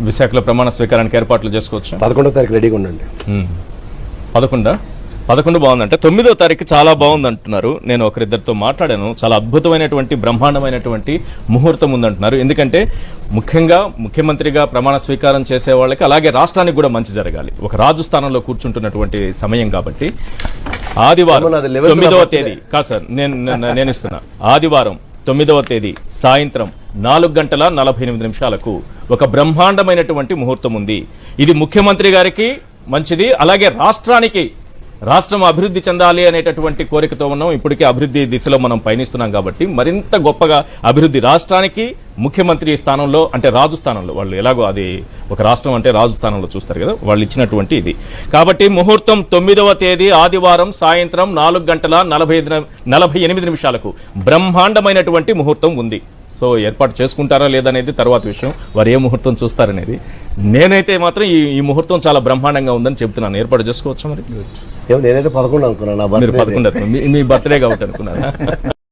విశాఖలో ప్రమాణ స్వీకారానికి ఏర్పాట్లు చేసుకోవచ్చు. 11వ తారీఖు రెడీగా ఉండండి. 11 బాగుందంటే 9వ తారీఖు చాలా బాగుంది అంటున్నారు. నేను ఒకరిద్దరితో మాట్లాడాను. చాలా అద్భుతమైనటువంటి బ్రహ్మాండమైనటువంటి ముహూర్తం ఉందంటున్నారు. ఎందుకంటే ముఖ్యంగా ముఖ్యమంత్రిగా ప్రమాణ స్వీకారం చేసే వాళ్ళకి అలాగే రాష్ట్రానికి కూడా మంచి జరగాలి. ఒక రాజు స్థానంలో కూర్చుంటున్నటువంటి సమయం కాబట్టి ఆదివారం 9వ తేదీ కాదు సార్, నేను ఇస్తున్నా. ఆదివారం 9వ తేదీ సాయంత్రం 4:48 ఒక బ్రహ్మాండమైనటువంటి ముహూర్తం ఉంది. ఇది ముఖ్యమంత్రి గారికి మంచిది, అలాగే రాష్ట్రం అభివృద్ధి చెందాలి అనేటటువంటి కోరికతో ఉన్నాం. ఇప్పటికే అభివృద్ధి దిశలో మనం పయనిస్తున్నాం కాబట్టి మరింత గొప్పగా అభివృద్ధి రాష్ట్రానికి ముఖ్యమంత్రి స్థానంలో అంటే రాజు స్థానంలో వాళ్ళు ఎలాగో అది ఒక రాష్ట్రం అంటే రాజు స్థానంలో చూస్తారు కదా, వాళ్ళు ఇచ్చినటువంటి ఇది. కాబట్టి ముహూర్తం 9వ తేదీ ఆదివారం సాయంత్రం 4:48 బ్రహ్మాండమైనటువంటి ముహూర్తం ఉంది. సో ఏర్పాటు చేసుకుంటారా లేదనేది తర్వాత విషయం, వారు ఏ ముహూర్తం చూస్తారనేది. నేనైతే మాత్రం ఈ ముహూర్తం చాలా బ్రహ్మాండంగా ఉందని చెప్తున్నాను. ఏర్పాటు చేసుకోవచ్చు. మరి నేనైతే 11 అనుకున్నాను. మీరు 11 మీ బర్త్డే కాబట్టి అనుకున్నారా?